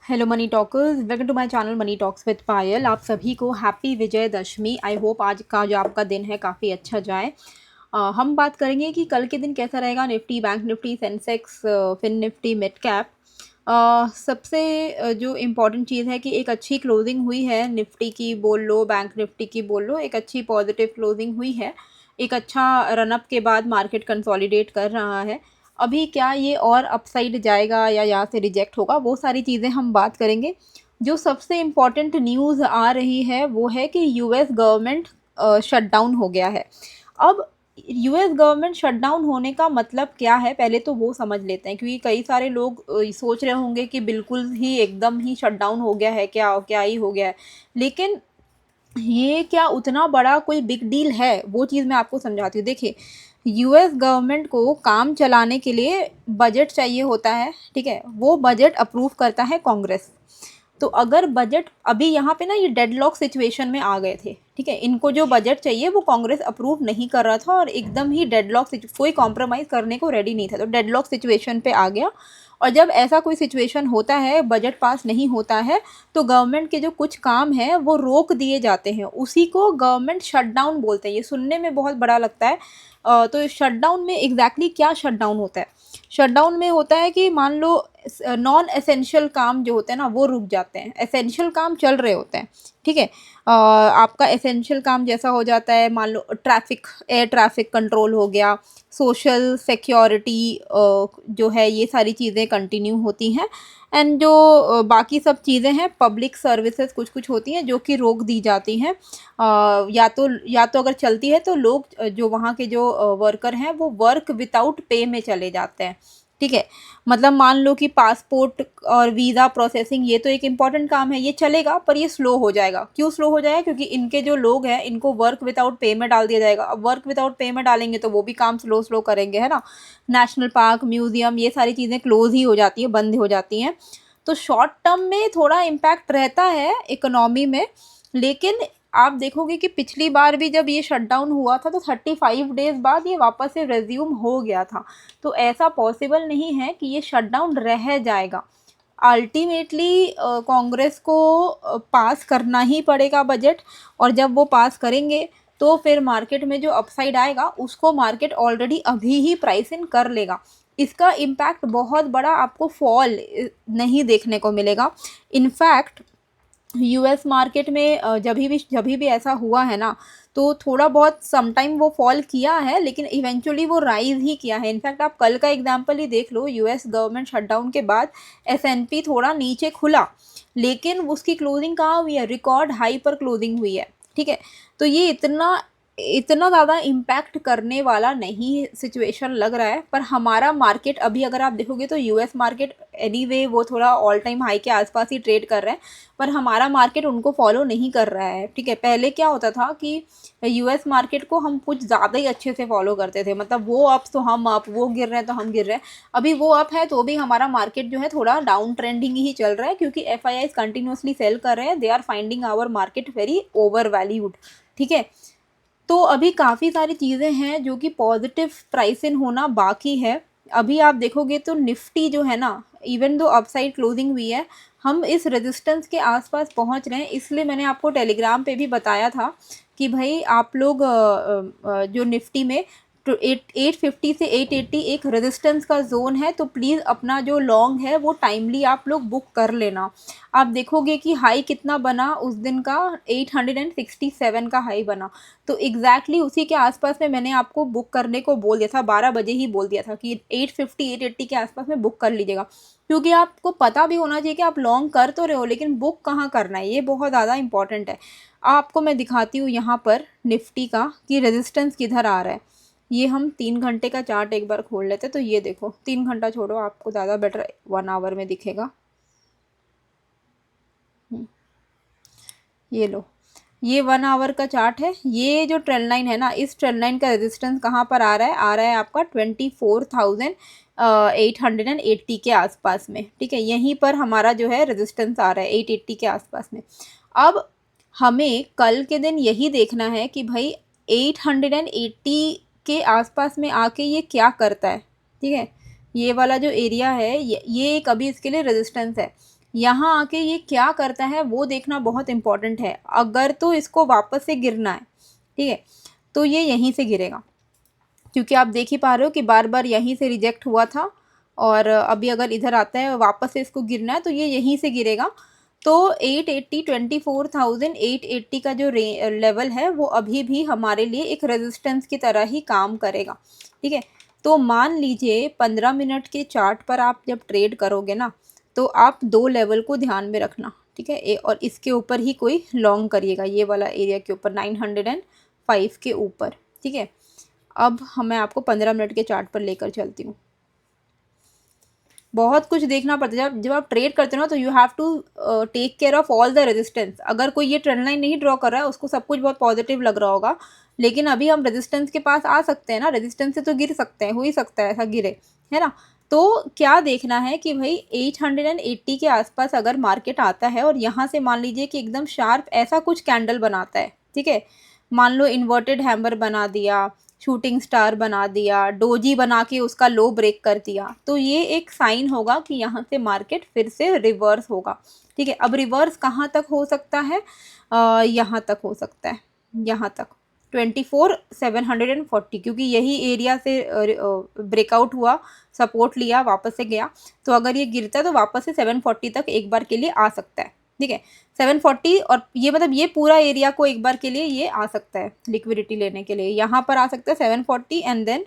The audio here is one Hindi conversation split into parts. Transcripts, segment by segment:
Hello money talkers, welcome to my channel money talks with Payal. आप सभी को हैप्पी विजयदशमी। आई होप आज का जो आपका दिन है काफ़ी अच्छा जाए। हम बात करेंगे कि कल के दिन कैसा रहेगा। Nifty, bank Nifty, Sensex, Fin Nifty, mid cap. सबसे जो इम्पॉर्टेंट चीज़ है कि एक अच्छी क्लोजिंग हुई है निफ्टी की बोल लो, बैंक निफ्टी की बोल लो, एक अच्छी पॉजिटिव क्लोजिंग हुई है। एक अच्छा रनअप के बाद मार्केट कंसोलिडेट कर रहा है। अभी क्या ये और अपसाइड जाएगा या यहाँ से रिजेक्ट होगा, वो सारी चीज़ें हम बात करेंगे। जो सबसे इम्पॉर्टेंट न्यूज़ आ रही है वो है कि यूएस गवर्नमेंट शटडाउन हो गया है। अब यूएस गवर्नमेंट शटडाउन होने का मतलब क्या है, पहले तो वो समझ लेते हैं, क्योंकि कई सारे लोग सोच रहे होंगे कि बिल्कुल ही एकदम ही शटडाउन हो गया है, क्या क्या ही हो गया है। लेकिन ये क्या उतना बड़ा कोई बिग डील है, वो चीज़ मैं आपको समझाती हूँ। देखिए, यूएस गवर्नमेंट को काम चलाने के लिए बजट चाहिए होता है, ठीक है। वो बजट अप्रूव करता है कांग्रेस। तो अगर बजट अभी यहाँ पे ना ये डेडलॉक सिचुएशन में आ गए थे, ठीक है। इनको जो बजट चाहिए वो कांग्रेस अप्रूव नहीं कर रहा था और एकदम ही डेडलॉक, कोई कॉम्प्रोमाइज़ करने को रेडी नहीं था, तो डेडलॉक सिचुएशन पे आ गया। और जब ऐसा कोई सिचुएशन होता है, बजट पास नहीं होता है, तो गवर्नमेंट के जो कुछ काम हैं वो रोक दिए जाते हैं। उसी को गवर्नमेंट शटडाउन बोलते हैं। ये सुनने में बहुत बड़ा लगता है। तो शटडाउन में एग्जैक्टली क्या शटडाउन होता है? शटडाउन में होता है कि मान लो नॉन एसेंशियल काम जो होते हैं ना वो रुक जाते हैं, एसेंशियल काम चल रहे होते हैं, ठीक है। आपका एसेंशियल काम जैसा हो जाता है, मान लो ट्रैफिक, एयर ट्रैफिक कंट्रोल हो गया, सोशल सिक्योरिटी जो है, ये सारी चीज़ें कंटिन्यू होती हैं। एंड जो बाकी सब चीज़ें हैं, पब्लिक सर्विसेज कुछ कुछ होती हैं जो कि रोक दी जाती हैं। या तो अगर चलती है तो लोग जो वहाँ के जो वर्कर हैं वो वर्क विदाउट पे में चले जाते हैं, ठीक है। मतलब मान लो कि पासपोर्ट और वीज़ा प्रोसेसिंग, ये तो एक इम्पॉर्टेंट काम है, ये चलेगा, पर ये स्लो हो जाएगा। क्यों स्लो हो जाएगा? क्योंकि इनके जो लोग हैं इनको वर्क विदाउट पे में डाल दिया जाएगा। अब वर्क विदाउट पे में डालेंगे तो वो भी काम स्लो स्लो करेंगे, है ना। नेशनल पार्क, म्यूजियम, ये सारी चीज़ें क्लोज ही हो जाती हैं, बंद हो जाती हैं। तो शॉर्ट टर्म में थोड़ा इम्पैक्ट रहता है इकोनॉमी में। लेकिन आप देखोगे कि पिछली बार भी जब ये शटडाउन हुआ था तो 35 डेज बाद ये वापस से रेज्यूम हो गया था। तो ऐसा पॉसिबल नहीं है कि ये शटडाउन रह जाएगा। अल्टीमेटली कांग्रेस को पास करना ही पड़ेगा बजट। और जब वो पास करेंगे तो फिर मार्केट में जो अपसाइड आएगा उसको मार्केट ऑलरेडी अभी ही प्राइस इन कर लेगा। इसका इम्पैक्ट बहुत बड़ा आपको फॉल नहीं देखने को मिलेगा। इनफैक्ट यूएस मार्केट में जभी भी ऐसा हुआ है ना, तो थोड़ा बहुत समटाइम वो फॉल किया है, लेकिन इवेंचुअली वो राइज ही किया है। इनफैक्ट आप कल का एग्जांपल ही देख लो, यूएस गवर्नमेंट शटडाउन के बाद एसएनपी थोड़ा नीचे खुला, लेकिन उसकी क्लोजिंग कहाँ हुई है? रिकॉर्ड हाई पर क्लोजिंग हुई है, ठीक है। तो ये इतना इतना ज़्यादा इम्पैक्ट करने वाला नहीं सिचुएशन लग रहा है। पर हमारा मार्केट अभी अगर आप देखोगे तो यूएस मार्केट एनीवे वो थोड़ा ऑल टाइम हाई के आसपास ही ट्रेड कर रहे हैं, पर हमारा मार्केट उनको फॉलो नहीं कर रहा है, ठीक है। पहले क्या होता था कि यूएस मार्केट को हम कुछ ज़्यादा ही अच्छे से फॉलो करते थे, मतलब वो अप तो हम अप, वो गिर रहे हैं तो हम गिर रहे हैं। अभी वो अप है तो भी हमारा मार्केट जो है थोड़ा डाउन ट्रेंडिंग ही चल रहा है, क्योंकि एफ आई कंटिन्यूसली सेल कर रहे हैं। They are finding our market very overvalued, ठीक है। तो अभी काफ़ी सारी चीज़ें हैं जो कि पॉजिटिव प्राइस इन होना बाकी है। अभी आप देखोगे तो निफ्टी जो है ना, इवन दो अपसाइड क्लोजिंग हुई है, हम इस रेजिस्टेंस के आसपास पहुंच रहे हैं। इसलिए मैंने आपको टेलीग्राम पे भी बताया था कि भाई आप लोग जो निफ्टी में तो 850 से 880 एक रेजिस्टेंस का जोन है, तो प्लीज़ अपना जो लॉन्ग है वो टाइमली आप लोग बुक कर लेना। आप देखोगे कि हाई कितना बना उस दिन का, 867 का हाई बना। तो एग्जैक्टली उसी के आसपास में मैंने आपको बुक करने को बोल दिया था, 12 बजे ही बोल दिया था कि 850 880 के आसपास में बुक कर लीजिएगा। क्योंकि आपको पता भी होना चाहिए कि आप लॉन्ग कर तो रहे हो, लेकिन बुक कहाँ करना है, ये बहुत ज़्यादा इंपॉर्टेंट है। आपको मैं दिखाती हूँ यहाँ पर निफ्टी का कि रेजिस्टेंस किधर आ रहा है। ये हम 3 घंटे का चार्ट एक बार खोल लेते हैं। तो ये देखो, 3 घंटा छोड़ो, आपको ज़्यादा बेटर 1 आवर में दिखेगा। ये लो, ये 1 आवर का चार्ट है। ये जो ट्रेंड लाइन है ना, इस ट्रेंड लाइन का रेजिस्टेंस कहाँ पर आ रहा है? आ रहा है आपका 24,880 के आसपास में, ठीक है। यहीं पर हमारा जो है रेजिस्टेंस आ रहा है 880 के आसपास में। अब हमें कल के दिन यही देखना है कि भाई 880 के आसपास में आके ये क्या करता है, ठीक है। ये वाला जो एरिया है, ये एक अभी इसके लिए रेजिस्टेंस है। यहाँ आके ये क्या करता है वो देखना बहुत इंपॉर्टेंट है। अगर तो इसको वापस से गिरना है, ठीक है, तो ये यहीं से गिरेगा, क्योंकि आप देख ही पा रहे हो कि बार बार यहीं से रिजेक्ट हुआ था, और अभी अगर इधर आता है वापस से इसको गिरना है तो ये यहीं से गिरेगा। तो 880 24,880 का जो लेवल है वो अभी भी हमारे लिए एक रेजिस्टेंस की तरह ही काम करेगा, ठीक है। तो मान लीजिए 15 मिनट के चार्ट पर आप जब ट्रेड करोगे ना, तो आप दो लेवल को ध्यान में रखना, ठीक है। और इसके ऊपर ही कोई लॉन्ग करिएगा, ये वाला एरिया के ऊपर 905 के ऊपर, ठीक है। अब मैं आपको 15 मिनट के चार्ट पर लेकर चलती हूँ। बहुत कुछ देखना पड़ता है जब आप ट्रेड करते हो ना, तो you have to take care of all the resistance. अगर कोई ये ट्रेंड लाइन नहीं ड्रॉ कर रहा है, उसको सब कुछ बहुत पॉजिटिव लग रहा होगा, लेकिन अभी हम रेजिस्टेंस के पास आ सकते हैं ना, रेजिस्टेंस से तो गिर सकते हैं, हो ही सकता है ऐसा गिरे, है ना। तो क्या देखना है कि भाई 880 के आसपास अगर मार्केट आता है और यहाँ से मान लीजिए कि एकदम शार्प ऐसा कुछ कैंडल बनाता है, ठीक है, मान लो इन्वर्टेड हैमर बना दिया, शूटिंग स्टार बना दिया, डोजी बना के उसका लो ब्रेक कर दिया, तो ये एक साइन होगा कि यहाँ से मार्केट फिर से रिवर्स होगा, ठीक है। अब रिवर्स कहाँ तक हो सकता है, यहाँ तक हो सकता है, यहाँ तक 24,740, क्योंकि यही एरिया से ब्रेकआउट हुआ, सपोर्ट लिया, वापस से गया, तो अगर ये गिरता है तो वापस से 740 तक एक बार के लिए आ सकता है, ठीक है। 740, और ये मतलब ये पूरा एरिया को एक बार के लिए ये आ सकता है लिक्विडिटी लेने के लिए, यहाँ पर आ सकता है 740, एंड देन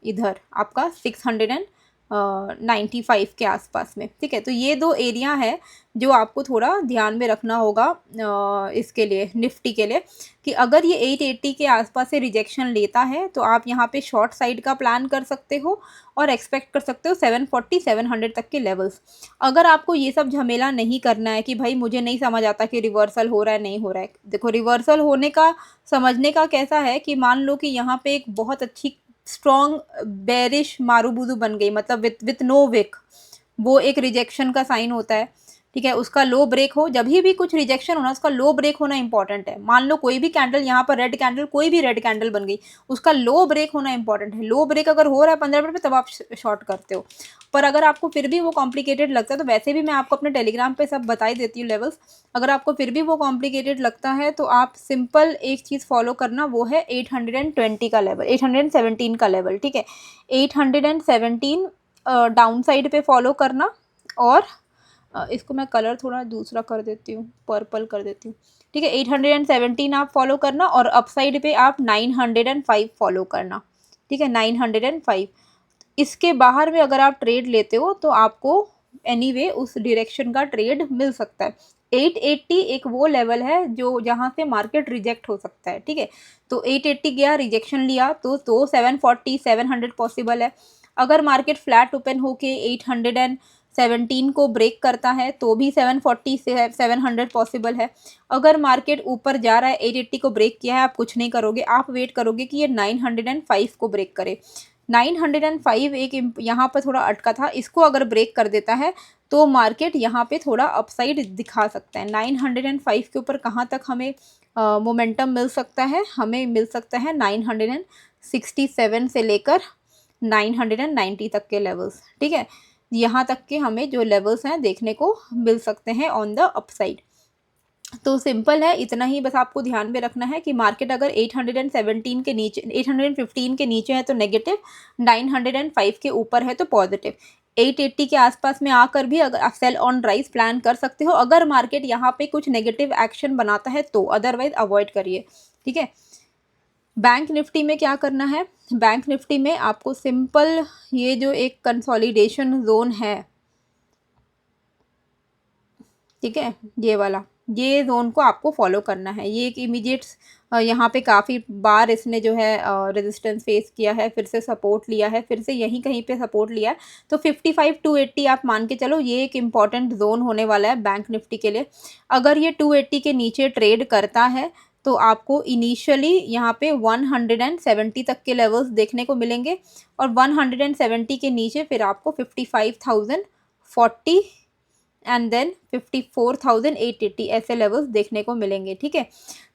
इधर आपका 695 के आसपास में, ठीक है। तो ये दो एरिया है जो आपको थोड़ा ध्यान में रखना होगा इसके लिए, निफ्टी के लिए, कि अगर ये 880 के आसपास से रिजेक्शन लेता है तो आप यहाँ पे शॉर्ट साइड का प्लान कर सकते हो और एक्सपेक्ट कर सकते हो 740 700 तक के लेवल्स। अगर आपको ये सब झमेला नहीं करना है कि भाई मुझे नहीं समझ आता कि रिवर्सल हो रहा है नहीं हो रहा है, देखो रिवर्सल होने का समझने का कैसा है कि मान लो कि यहाँ पे एक बहुत अच्छी स्ट्रॉन्ग बेरिश मारूबुदू बन गई, मतलब विथ नो विक, वो एक रिजेक्शन का साइन होता है, ठीक है। उसका लो ब्रेक हो, जब भी कुछ रिजेक्शन होना उसका लो ब्रेक होना इंपॉर्टेंट है। मान लो कोई भी कैंडल यहाँ पर रेड कैंडल, कोई भी रेड कैंडल बन गई, उसका लो ब्रेक होना इंपॉर्टेंट है। लो ब्रेक अगर हो रहा है 15 मिनट में, तब आप शॉर्ट करते हो। पर अगर आपको फिर भी वो कॉम्प्लिकेटेड लगता है, तो वैसे भी मैं आपको अपने टेलीग्राम पे सब बता ही देती हूँ लेवल्स। अगर आपको फिर भी वो कॉम्प्लिकेटेड लगता है तो आप सिंपल एक चीज़ फॉलो करना, वो है 820 का लेवल, 817 का लेवल, ठीक है। 817 डाउन साइड पे फॉलो करना, और इसको मैं कलर थोड़ा दूसरा कर देती हूँ, पर्पल कर देती हूँ, ठीक है। 817 आप फॉलो करना, और अपसाइड पे आप 905 फॉलो करना, ठीक है, 905। इसके बाहर में अगर आप ट्रेड लेते हो तो आपको एनीवे उस डायरेक्शन का ट्रेड मिल सकता है। 880 एक वो लेवल है जो जहाँ से मार्केट रिजेक्ट हो सकता है, ठीक है। तो 880 गया, रिजेक्शन लिया, तो 740 700 पॉसिबल है। अगर मार्केट फ्लैट ओपन होके 817 को ब्रेक करता है तो भी 740 से 700 पॉसिबल है। अगर मार्केट ऊपर जा रहा है, 880 को ब्रेक किया है, आप कुछ नहीं करोगे, आप वेट करोगे कि ये 905 को ब्रेक करे। 905 एक यहाँ पर थोड़ा अटका था, इसको अगर ब्रेक कर देता है तो मार्केट यहाँ पे थोड़ा अपसाइड दिखा सकता है। 905 के ऊपर कहाँ तक हमें मोमेंटम मिल सकता है, हमें मिल सकता है 967 से लेकर 990 तक के लेवल्स, ठीक है। यहाँ तक के हमें जो लेवल्स हैं देखने को मिल सकते हैं ऑन द अपसाइड। तो सिंपल है, इतना ही बस आपको ध्यान में रखना है कि मार्केट अगर 817 के नीचे, 815 के नीचे है तो नेगेटिव, 905 के ऊपर है तो पॉजिटिव। 880 के आसपास में आकर भी अगर आप सेल ऑन राइज प्लान कर सकते हो, अगर मार्केट यहाँ पे कुछ नेगेटिव एक्शन बनाता है तो, अदरवाइज अवॉइड करिए, ठीक है। बैंक निफ्टी में क्या करना है, बैंक निफ्टी में आपको सिंपल ये जो एक कंसोलिडेशन जोन है, ठीक है, ये वाला, ये जोन को आपको फॉलो करना है। ये एक इमीडिएट, यहाँ पे काफ़ी बार इसने जो है रेजिस्टेंस फेस किया है, फिर से सपोर्ट लिया है, फिर से यहीं कहीं पे सपोर्ट लिया है, तो 55 280 आप मान के चलो, ये एक इम्पॉर्टेंट जोन होने वाला है बैंक निफ्टी के लिए। अगर ये 280 के नीचे ट्रेड करता है तो आपको इनिशियली यहाँ पे 170 तक के लेवल्स देखने को मिलेंगे, और 170 के नीचे फिर आपको 55,040 एंड देन 54,880 ऐसे लेवल्स देखने को मिलेंगे, ठीक है।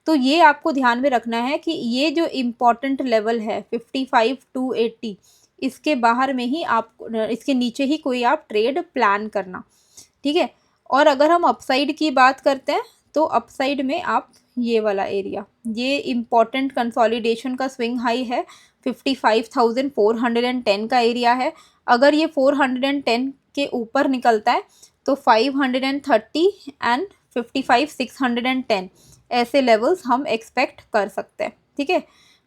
तो ये आपको ध्यान में रखना है कि ये जो इम्पॉर्टेंट लेवल है 55 280, इसके बाहर में ही आप, इसके नीचे ही कोई आप ट्रेड प्लान करना, ठीक है। और अगर हम अपसाइड की बात करते हैं तो अपसाइड में आप ये वाला एरिया, ये इम्पॉर्टेंट कंसोलिडेशन का स्विंग हाई है, 55,410 का एरिया है। अगर ये 410 के ऊपर निकलता है तो 530 एंड 55,610 ऐसे लेवल्स हम एक्सपेक्ट कर सकते हैं। ठीक है,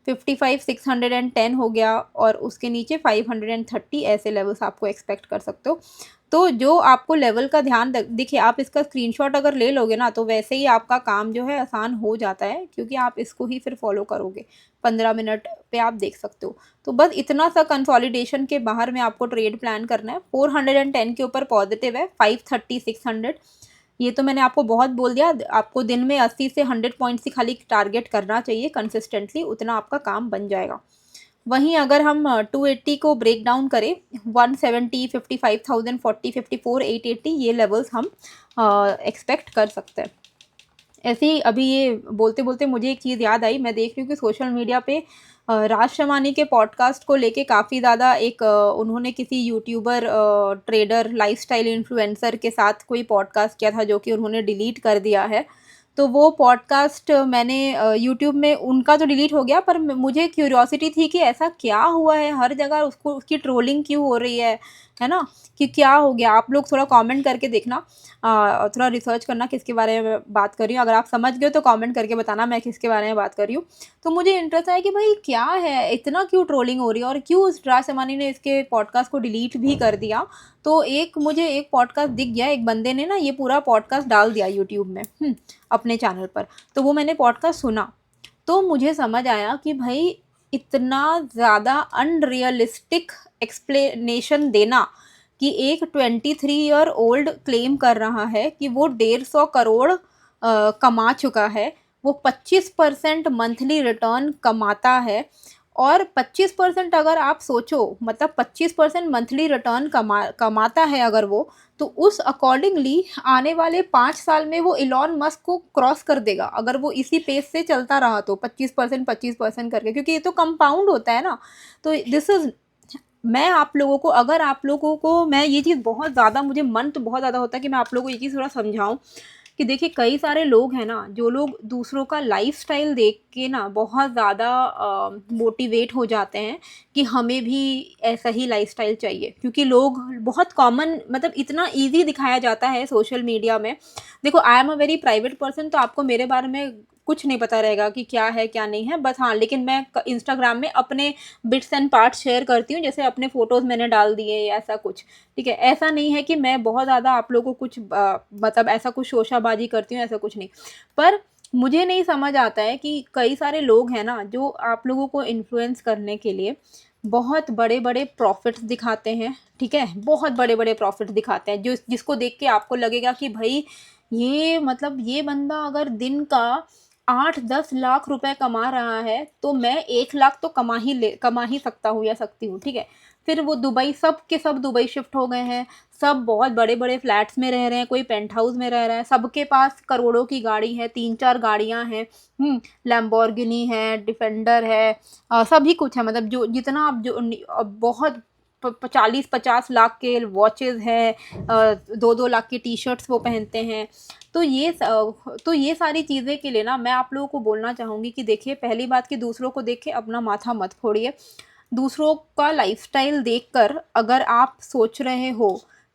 55,610 हो गया और उसके नीचे 530 ऐसे लेवल्स आपको एक्सपेक्ट कर सकते हो। तो जो आपको लेवल का ध्यान देखिए, आप इसका स्क्रीनशॉट अगर ले लोगे ना तो वैसे ही आपका काम जो है आसान हो जाता है, क्योंकि आप इसको ही फिर फॉलो करोगे, 15 मिनट पे आप देख सकते हो। तो बस इतना सा कंसोलिडेशन के बाहर में आपको ट्रेड प्लान करना है। 410 के ऊपर पॉजिटिव है, 530 600 ये तो मैंने आपको बहुत बोल दिया। आपको दिन में 80 से 100 पॉइंट्स ही खाली टारगेट करना चाहिए कंसिस्टेंटली, उतना आपका काम बन जाएगा। वहीं अगर हम 280 को ब्रेक डाउन करें, 170, 55,000, 40, 54, 880 ये लेवल्स हम एक्सपेक्ट कर सकते हैं। ऐसे ही अभी ये बोलते बोलते मुझे एक चीज़ याद आई, मैं देख रही हूँ कि सोशल मीडिया पे राज शमानी के पॉडकास्ट को लेके काफ़ी ज़्यादा एक उन्होंने किसी यूट्यूबर ट्रेडर लाइफस्टाइल इन्फ्लुएंसर के साथ कोई पॉडकास्ट किया था, जो कि उन्होंने डिलीट कर दिया है। तो वो पॉडकास्ट मैंने यूट्यूब में उनका तो डिलीट हो गया, पर मुझे क्यूरियोसिटी थी कि ऐसा क्या हुआ है, हर जगह उसको उसकी ट्रोलिंग क्यों हो रही है ना, कि क्या हो गया। आप लोग थोड़ा कमेंट करके देखना, थोड़ा रिसर्च करना किसके बारे में बात कर रही हूँ। अगर आप समझ गए तो कमेंट करके बताना मैं किसके बारे में बात कर रही हूँ। तो मुझे इंटरेस्ट आया कि भाई क्या है, इतना क्यों ट्रोलिंग हो रही है और क्यों उस राज शमानी ने इसके पॉडकास्ट को डिलीट भी कर दिया। तो मुझे एक पॉडकास्ट दिख गया, एक बंदे ने ना ये पूरा पॉडकास्ट डाल दिया यूट्यूब में अपने चैनल पर। तो वो मैंने पॉडकास्ट सुना, तो मुझे समझ आया कि भाई इतना ज़्यादा अनरियलिस्टिक एक्सप्लेनेशन देना कि एक 23 ईयर ओल्ड क्लेम कर रहा है कि वो 150 करोड़ कमा चुका है, वो 25% मंथली रिटर्न कमाता है। और 25% अगर आप सोचो, मतलब 25% मंथली रिटर्न कमाता है अगर वो, तो उस अकॉर्डिंगली आने वाले 5 साल में वो इलॉन मस्क को क्रॉस कर देगा, अगर वो इसी पेस से चलता रहा तो 25% करके, क्योंकि ये तो कंपाउंड होता है ना। तो दिस इज़, मैं आप लोगों को, अगर आप लोगों को, मैं ये चीज़ बहुत ज़्यादा, मुझे मन तो बहुत ज़्यादा होता है कि मैं आप लोगों को ये चीज़ थोड़ा समझाऊँ कि देखिए कई सारे लोग हैं ना, जो लोग दूसरों का लाइफस्टाइल देख के ना बहुत ज़्यादा मोटिवेट हो जाते हैं कि हमें भी ऐसा ही लाइफस्टाइल चाहिए, क्योंकि लोग बहुत कॉमन, मतलब इतना इजी दिखाया जाता है सोशल मीडिया में। देखो, I am a very private person, तो आपको मेरे बारे में कुछ नहीं पता रहेगा कि क्या है क्या नहीं है, बस हाँ, लेकिन मैं इंस्टाग्राम में अपने बिट्स एंड पार्ट्स शेयर करती हूँ, जैसे अपने फ़ोटोज़ मैंने डाल दिए या ऐसा कुछ। ठीक है, ऐसा नहीं है कि मैं बहुत ज़्यादा आप लोगों को कुछ मतलब ऐसा कुछ शोशाबाजी करती हूँ, ऐसा कुछ नहीं। पर मुझे नहीं समझ आता है कि कई सारे लोग हैं ना, जो आप लोगों को इन्फ्लुएंस करने के लिए बहुत बड़े-बड़े प्रॉफ़िट्स दिखाते हैं, ठीक है? बहुत बड़े-बड़े प्रॉफ़िट्स दिखाते हैं, जिसको देख के आपको लगेगा कि भई ये, मतलब ये बंदा अगर दिन का 8-10 लाख रुपए कमा रहा है, तो मैं 1 लाख तो कमा ही सकता हूँ या सकती हूँ, ठीक है? फिर वो दुबई, सब के सब दुबई शिफ्ट हो गए हैं, सब बहुत बड़े-बड़े फ्लैट्स में रह रहे हैं, कोई पेंट हाउस में रह रहा है, सबके पास करोड़ों की गाड़ी है, 3-4 गाड़ियाँ हैं, लैम्बोर्गिनी है, डिफेंडर है, सभी कुछ है, मतलब जो जितना आप बहुत 40-50 लाख के वॉचेज़ हैं, 2-2 लाख की टी-शर्ट्स वो पहनते हैं। तो ये सारी चीज़ें के लिए ना मैं आप लोगों को बोलना चाहूँगी कि देखिए, पहली बात कि दूसरों को देख के अपना माथा मत फोड़िए। दूसरों का लाइफ़स्टाइल देखकर अगर आप सोच रहे हो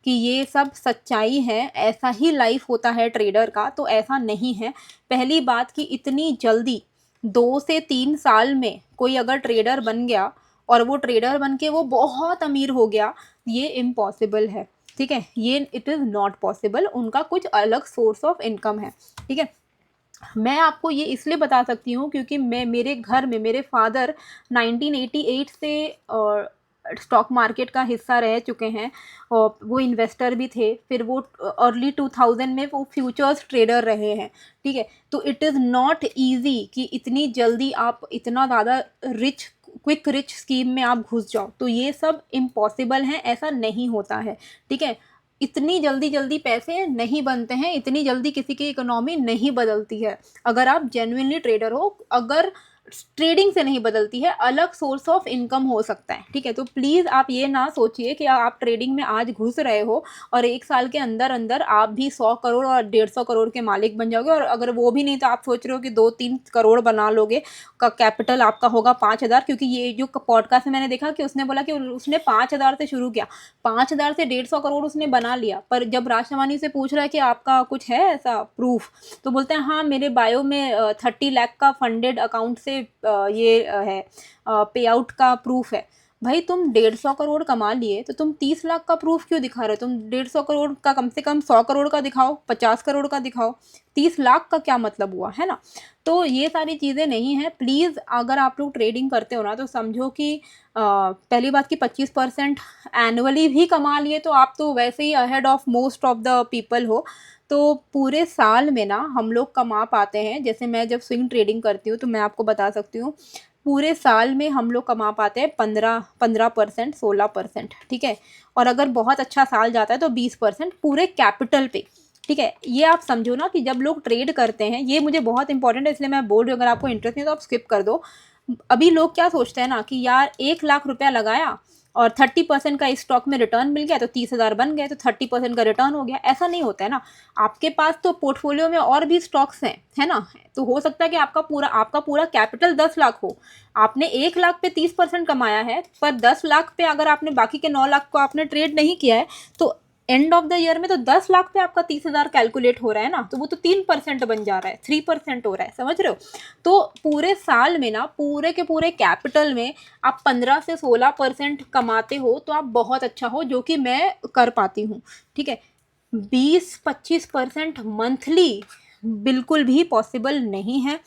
कि ये सब सच्चाई है, ऐसा ही लाइफ़ होता है ट्रेडर का, तो ऐसा नहीं है। पहली बात कि इतनी जल्दी 2 से 3 साल में कोई अगर ट्रेडर बन गया और वो ट्रेडर बन के वो बहुत अमीर हो गया, ये इम्पॉसिबल है, ठीक है? ये इट इज़ नॉट पॉसिबल, उनका कुछ अलग सोर्स ऑफ इनकम है, ठीक है? मैं आपको ये इसलिए बता सकती हूँ क्योंकि मेरे घर में मेरे फादर 1988 से स्टॉक मार्केट का हिस्सा रह चुके हैं और वो इन्वेस्टर भी थे। फिर वो अर्ली 2000 में वो फ्यूचर्स ट्रेडर रहे हैं, ठीक है? तो इट इज़ नॉट ईज़ी कि इतनी जल्दी आप इतना ज़्यादा क्विक रिच स्कीम में आप घुस जाओ। तो ये सब इम्पॉसिबल हैं, ऐसा नहीं होता है, ठीक है? इतनी जल्दी पैसे नहीं बनते हैं, इतनी जल्दी किसी की इकोनॉमी नहीं बदलती है। अगर आप जेन्युइनली ट्रेडर हो, अगर ट्रेडिंग से नहीं बदलती है, अलग सोर्स ऑफ इनकम हो सकता है, ठीक है। तो प्लीज़ आप ये ना सोचिए कि आप ट्रेडिंग में आज घुस रहे हो और 1 साल के अंदर अंदर आप भी 100 करोड़ और 150 करोड़ के मालिक बन जाओगे, और अगर वो भी नहीं तो आप सोच रहे हो कि 2-3 करोड़ बना लोगे, का कैपिटल आपका होगा 5,000, क्योंकि ये जो पॉडकास्ट में मैंने देखा कि उसने बोला कि उसने 5,000 से शुरू किया, 5,000 से 150 करोड़ उसने बना लिया। पर जब राजशमानी से पूछ रहा है कि आपका कुछ है ऐसा प्रूफ, तो बोलते हैं हाँ मेरे बायो में 30 लाख का फंडेड अकाउंट से ये है पे आउट का प्रूफ है। भाई तुम 150 करोड़ कमा लिए तो तुम 30 लाख का प्रूफ क्यों दिखा रहे हो? तुम 150 करोड़ का कम से कम 100 करोड़ का दिखाओ, 50 करोड़ का दिखाओ, 30 लाख का क्या मतलब हुआ, है ना। तो ये सारी चीज़ें नहीं है। प्लीज़ अगर आप लोग ट्रेडिंग करते हो ना तो समझो कि पहली बात कि 25% एनुअली भी कमा लिए तो आप तो वैसे ही ahead of most of the people हो। तो पूरे साल में ना हम लोग कमा पाते हैं, जैसे मैं जब स्विंग ट्रेडिंग करती हूँ तो मैं आपको बता सकती हूँ, पूरे साल में हम लोग कमा पाते हैं 15% 16%, ठीक है। और अगर बहुत अच्छा साल जाता है तो 20% पूरे कैपिटल पे, ठीक है। ये आप समझो ना कि जब लोग ट्रेड करते हैं, ये मुझे बहुत इंपॉर्टेंट है इसलिए मैं बोल रही हूँ, अगर आपको इंटरेस्ट नहीं है तो आप स्किप कर दो। अभी लोग क्या सोचते हैं ना कि यार 1 लाख रुपया लगाया और 30% का स्टॉक में रिटर्न मिल गया तो 30,000 बन गए, तो 30% का रिटर्न हो गया। ऐसा नहीं होता है ना। आपके पास तो पोर्टफोलियो में और भी स्टॉक्स हैं, है ना। तो हो सकता है कि आपका पूरा कैपिटल 10 लाख हो, आपने 1 लाख पे 30% कमाया है, पर 10 लाख पे अगर आपने बाकी के 9 लाख को आपने ट्रेड नहीं किया है, तो एंड ऑफ द ईयर में तो 10 लाख पे आपका 30,000 कैलकुलेट हो रहा है ना, तो वो तो 3% बन जा रहा है, 3% हो रहा है, समझ रहे हो। तो पूरे साल में ना पूरे के पूरे कैपिटल में आप 15 से 16% कमाते हो तो आप बहुत अच्छा हो, जो कि मैं कर पाती हूँ, ठीक है। 20-25% मंथली बिल्कुल भी पॉसिबल नहीं है।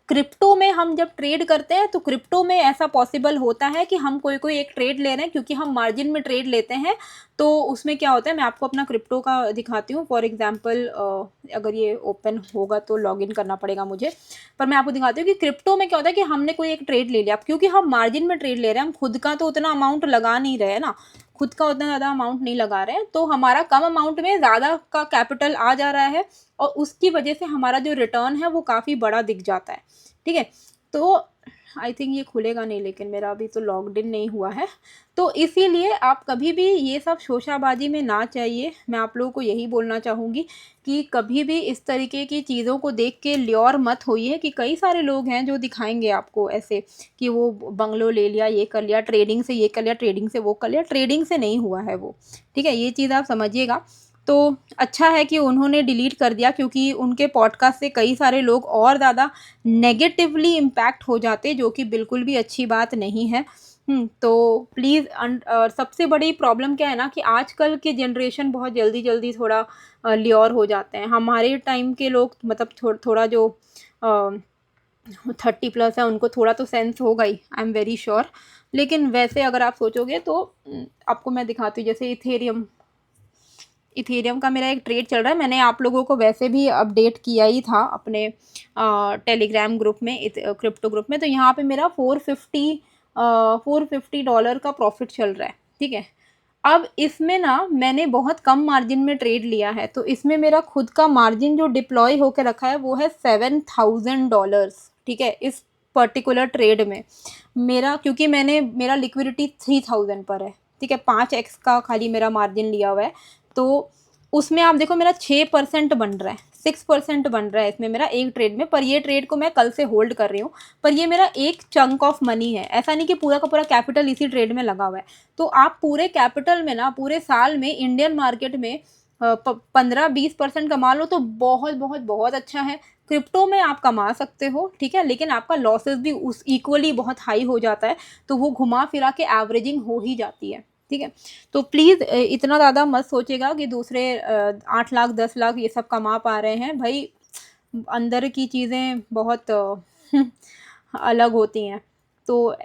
क्रिप्टो में हम जब ट्रेड करते हैं तो क्रिप्टो में ऐसा पॉसिबल होता है कि हम कोई कोई एक ट्रेड ले रहे हैं, क्योंकि हम मार्जिन में ट्रेड लेते हैं। तो उसमें क्या होता है, मैं आपको अपना क्रिप्टो का दिखाती हूँ। फॉर एग्जांपल अगर ये ओपन होगा तो लॉगिन करना पड़ेगा मुझे, पर मैं आपको दिखाती हूँ कि क्रिप्टो में क्या होता है कि हमने कोई एक ट्रेड ले लिया, क्योंकि हम मार्जिन में ट्रेड ले रहे हैं, हम खुद का तो उतना अमाउंट लगा नहीं रहे हैं ना, खुद का उतना ज़्यादा अमाउंट नहीं लगा रहे हैं, तो हमारा कम अमाउंट में ज़्यादा का कैपिटल आ जा रहा है, और उसकी वजह से हमारा जो रिटर्न है वो काफ़ी बड़ा दिख जाता है, ठीक है। तो आई थिंक ये खुलेगा नहीं, लेकिन मेरा अभी तो लॉग्ड इन नहीं हुआ है। तो इसीलिए आप कभी भी ये सब शोशाबाजी में ना चाहिए। मैं आप लोगों को यही बोलना चाहूँगी कि कभी भी इस तरीके की चीज़ों को देख के ल्योर मत होइए, कि कई सारे लोग हैं जो दिखाएंगे आपको ऐसे कि वो बंगलो ले लिया, ये कर लिया, ट्रेडिंग से ये कर लिया, ट्रेडिंग से वो कर लिया। ट्रेडिंग से नहीं हुआ है वो, ठीक है, ये चीज़ आप समझिएगा। तो अच्छा है कि उन्होंने डिलीट कर दिया, क्योंकि उनके पॉडकास्ट से कई सारे लोग और ज़्यादा नेगेटिवली इम्पैक्ट हो जाते, जो कि बिल्कुल भी अच्छी बात नहीं है। तो प्लीज़ सबसे बड़ी प्रॉब्लम क्या है ना कि आजकल के जनरेशन बहुत जल्दी जल्दी थोड़ा ल्योर हो जाते हैं। हमारे टाइम के लोग मतलब थोड़ा जो 30+ है उनको थोड़ा तो सेंस होगा ही, आई एम वेरी श्योर। लेकिन वैसे अगर आप सोचोगे तो आपको मैं दिखाती हूँ, जैसे इथेरियम का मेरा एक ट्रेड चल रहा है। मैंने आप लोगों को वैसे भी अपडेट किया ही था अपने टेलीग्राम ग्रुप में, क्रिप्टो ग्रुप में। तो यहाँ पे मेरा $450 का प्रॉफिट चल रहा है, ठीक है। अब इसमें ना मैंने बहुत कम मार्जिन में ट्रेड लिया है, तो इसमें मेरा खुद का मार्जिन जो डिप्लॉय होकर रखा है वो है $7,000, ठीक है। इस पर्टिकुलर ट्रेड में क्योंकि मेरा लिक्विडिटी 3,000 पर है, ठीक है, 5x का खाली मेरा मार्जिन लिया हुआ है। तो उसमें आप देखो मेरा 6% बन रहा है, 6% बन रहा है इसमें मेरा एक ट्रेड में। पर ये ट्रेड को मैं कल से होल्ड कर रही हूँ, पर ये मेरा एक चंक ऑफ मनी है, ऐसा नहीं कि पूरा का पूरा कैपिटल इसी ट्रेड में लगा हुआ है। तो आप पूरे कैपिटल में ना पूरे साल में इंडियन मार्केट में 15-20% कमा लो तो बहुत बहुत बहुत अच्छा है। क्रिप्टो में आप कमा सकते हो, ठीक है, लेकिन आपका लॉसेस भी उस इक्वली बहुत हाई हो जाता है, तो वो घुमा फिरा के एवरेजिंग हो ही जाती है, ठीक है। तो प्लीज़ इतना ज़्यादा मत सोचेगा कि दूसरे 8 लाख 10 लाख ये सब कमा पा रहे हैं। भाई अंदर की चीज़ें बहुत अलग होती हैं। तो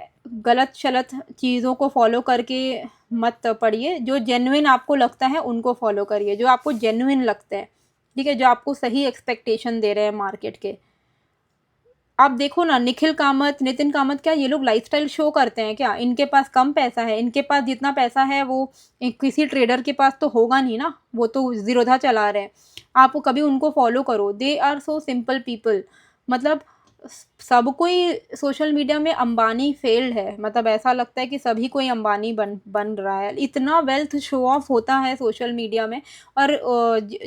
गलत शलत चीज़ों को फॉलो करके मत पड़िए। जो जेन्युइन आपको लगता है उनको फॉलो करिए, जो आपको जेन्युइन लगता है, ठीक है, जो आपको सही एक्सपेक्टेशन दे रहे हैं मार्केट के। आप देखो ना, निखिल कामत, नितिन कामत, क्या ये लोग लाइफस्टाइल शो करते हैं क्या? इनके पास कम पैसा है, इनके पास जितना पैसा है वो किसी ट्रेडर के पास तो होगा नहीं ना, वो तो ज़ीरोधा चला रहे हैं। आप कभी उनको फॉलो करो, they are so simple people. मतलब सब कोई सोशल मीडिया में अंबानी फेल्ड है, मतलब ऐसा लगता है कि सभी कोई अंबानी बन बन रहा है। इतना वेल्थ शो ऑफ होता है सोशल मीडिया में। और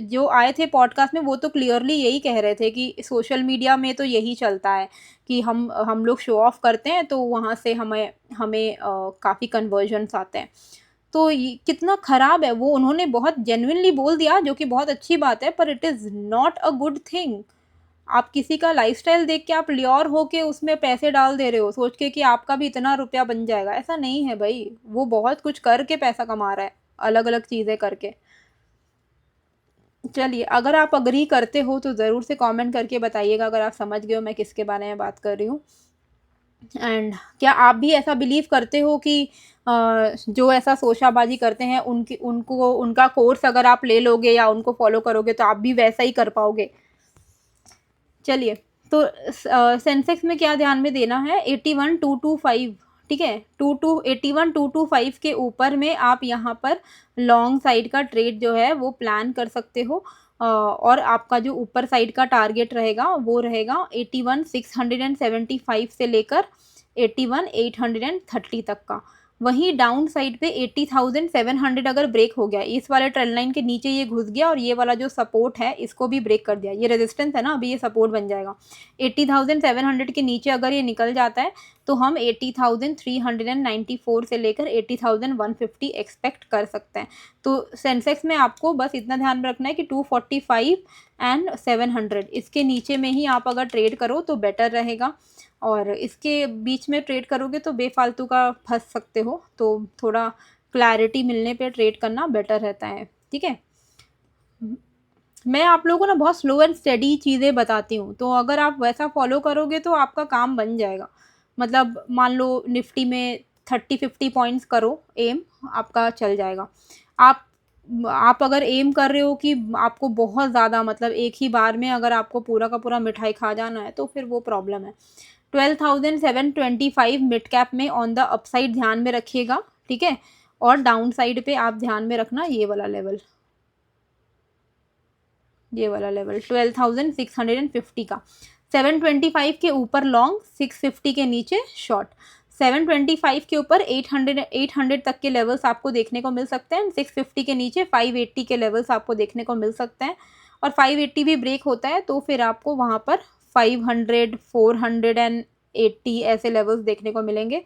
जो आए थे पॉडकास्ट में वो तो क्लियरली यही कह रहे थे कि सोशल मीडिया में तो यही चलता है कि हम लोग शो ऑफ करते हैं तो वहाँ से हमें हमें काफ़ी कन्वर्जन्स आते हैं। तो ये कितना ख़राब है, वो उन्होंने बहुत जेन्युइनली बोल दिया, जो कि बहुत अच्छी बात है, पर it is not a good thing. आप किसी का लाइफ़स्टाइल देख के आप ल्योर होके उसमें पैसे डाल दे रहे हो, सोच के कि आपका भी इतना रुपया बन जाएगा, ऐसा नहीं है भई। वो बहुत कुछ करके पैसा कमा रहा है, अलग-अलग चीज़ें करके। चलिए, अगर आप एग्री करते हो तो ज़रूर से कमेंट करके बताइएगा, अगर आप समझ गए हो मैं किसके बारे में बात कर रही हूँ। एंड क्या आप भी ऐसा बिलीव करते हो कि जो ऐसा शोशाबाजी करते हैं उनका कोर्स अगर आप ले लोगे या उनको फॉलो करोगे तो आप भी वैसा ही कर पाओगे? चलिए, तो सेंसेक्स में क्या ध्यान में देना है, 81,225, ठीक है, 81,225 के ऊपर में आप यहाँ पर लॉन्ग साइड का ट्रेड जो है वो प्लान कर सकते हो। और आपका जो ऊपर साइड का टारगेट रहेगा वो रहेगा 81,675 से लेकर 81,830 तक का। वहीं डाउन साइड पे 80,700 अगर ब्रेक हो गया, इस वाले ट्रेंड लाइन के नीचे ये घुस गया और ये वाला जो सपोर्ट है इसको भी ब्रेक कर दिया, ये रेजिस्टेंस है ना, अभी ये सपोर्ट बन जाएगा। 80,700 के नीचे अगर ये निकल जाता है तो हम 80,394 से लेकर 80,150 एक्सपेक्ट कर सकते हैं। तो सेंसेक्स में आपको बस इतना ध्यान रखना है कि 245 एंड 700 इसके नीचे में ही आप अगर ट्रेड करो तो बेटर रहेगा, और इसके बीच में ट्रेड करोगे तो बेफालतू का फंस सकते हो। तो थोड़ा क्लैरिटी मिलने पे ट्रेड करना बेटर रहता है, ठीक है। मैं आप लोगों को ना बहुत स्लो एंड स्टेडी चीज़ें बताती हूँ, तो अगर आप वैसा फॉलो करोगे तो आपका काम बन जाएगा। मतलब मान लो निफ्टी में 30-50 पॉइंट्स करो एम, आपका चल जाएगा। आप आप अगर एम कर रहे हो कि आपको बहुत ज़्यादा, मतलब एक ही बार में अगर आपको पूरा का पूरा मिठाई खा जाना है तो फिर वो प्रॉब्लम है। 12,725 मिड कैप में ऑन द अपसाइड ध्यान में रखिएगा, ठीक है। और डाउन साइड पे आप ध्यान में रखना ये वाला लेवल, ये वाला लेवल 12,650 का। 725 के ऊपर लॉन्ग, 650 के नीचे शॉर्ट। 725 के ऊपर 800 तक के लेवल्स आपको देखने को मिल सकते हैं। 650 के नीचे 580 के लेवल्स आपको देखने को मिल सकते हैं। और 580 भी ब्रेक होता है तो फिर आपको वहाँ पर 500, 480 ऐसे लेवल्स देखने को मिलेंगे।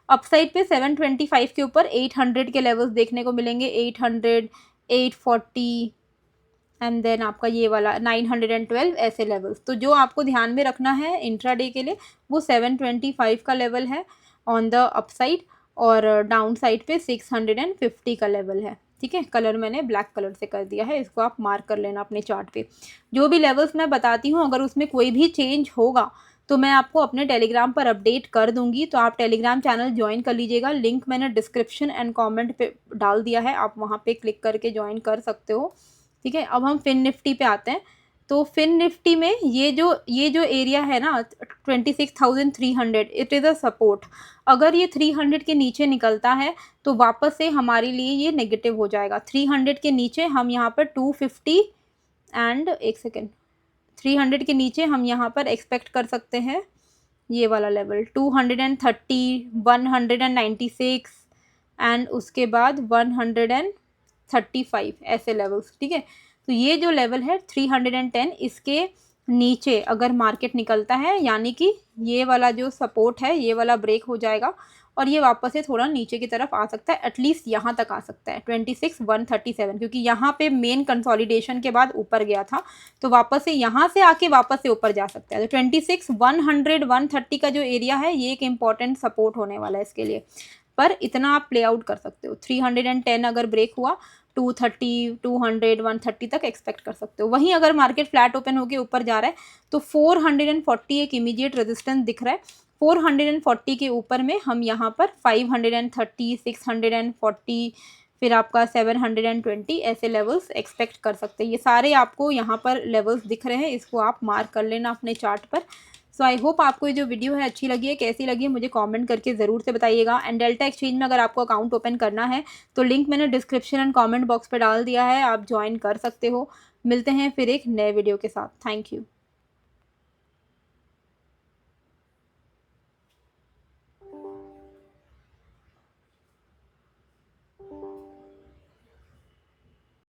अपसाइड पे 725 के ऊपर 800 के लेवल्स देखने को मिलेंगे, 800, 840 एंड देन आपका ये वाला 912 ऐसे लेवल्स। तो जो आपको ध्यान में रखना है इंट्राडे के लिए वो 725 का लेवल है ऑन द अपसाइड, और डाउन साइड पे 650 का लेवल है, ठीक है। कलर मैंने ब्लैक कलर से कर दिया है, इसको आप मार्क कर लेना अपने चार्ट पे। जो भी लेवल्स मैं बताती हूँ अगर उसमें कोई भी चेंज होगा तो मैं आपको अपने टेलीग्राम पर अपडेट कर दूंगी, तो आप टेलीग्राम चैनल ज्वाइन कर लीजिएगा। लिंक मैंने डिस्क्रिप्शन एंड कमेंट पे डाल दिया है, आप वहाँ पे क्लिक करके ज्वाइन कर सकते हो, ठीक है। अब हम फिन निफ्टी पे आते हैं। तो फिन निफ्टी में ये जो एरिया है ना 26,300, इट इज़ अ सपोर्ट। अगर ये 300 के नीचे निकलता है तो वापस से हमारे लिए ये नेगेटिव हो जाएगा। 300 के नीचे हम यहाँ पर 250 एंड एक सेकेंड, 300 के नीचे हम यहाँ पर एक्सपेक्ट कर सकते हैं ये वाला लेवल 230, 196 एंड उसके बाद 135 ऐसे लेवल्स, ठीक है। तो ये जो लेवल है 310, इसके नीचे अगर मार्केट निकलता है यानी कि ये वाला जो सपोर्ट है ये वाला ब्रेक हो जाएगा और ये वापस से थोड़ा नीचे की तरफ आ सकता है, एटलीस्ट यहाँ तक आ सकता है 26,137, क्योंकि यहाँ पे मेन कंसोलिडेशन के बाद ऊपर गया था, तो वापस से यहाँ से आके वापस से ऊपर जा सकता है। तो 26,100, 130 का जो एरिया है ये एक इम्पॉर्टेंट सपोर्ट होने वाला है इसके लिए, पर इतना आप प्ले आउट कर सकते हो। 310 अगर ब्रेक हुआ 230, 200, 130 तक एक्सपेक्ट कर सकते हो। वहीं अगर मार्केट फ्लैट ओपन होकर ऊपर जा रहा है तो 440 एक इमीडिएट रेजिस्टेंस दिख रहा है। 440 के ऊपर में हम यहाँ पर 530, 640, फिर आपका 720 ऐसे लेवल्स एक्सपेक्ट कर सकते हैं। ये सारे आपको यहाँ पर लेवल्स दिख रहे हैं, इसको आप मार्क कर लेना अपने चार्ट पर। सो आई होप आपको ये जो वीडियो है अच्छी लगी है, कैसी लगी है मुझे कमेंट करके ज़रूर से बताइएगा। एंड डेल्टा एक्सचेंज में अगर आपको अकाउंट ओपन करना है तो लिंक मैंने डिस्क्रिप्शन एंड कमेंट बॉक्स पे डाल दिया है, आप ज्वाइन कर सकते हो। मिलते हैं फिर एक नए वीडियो के साथ। Thank you.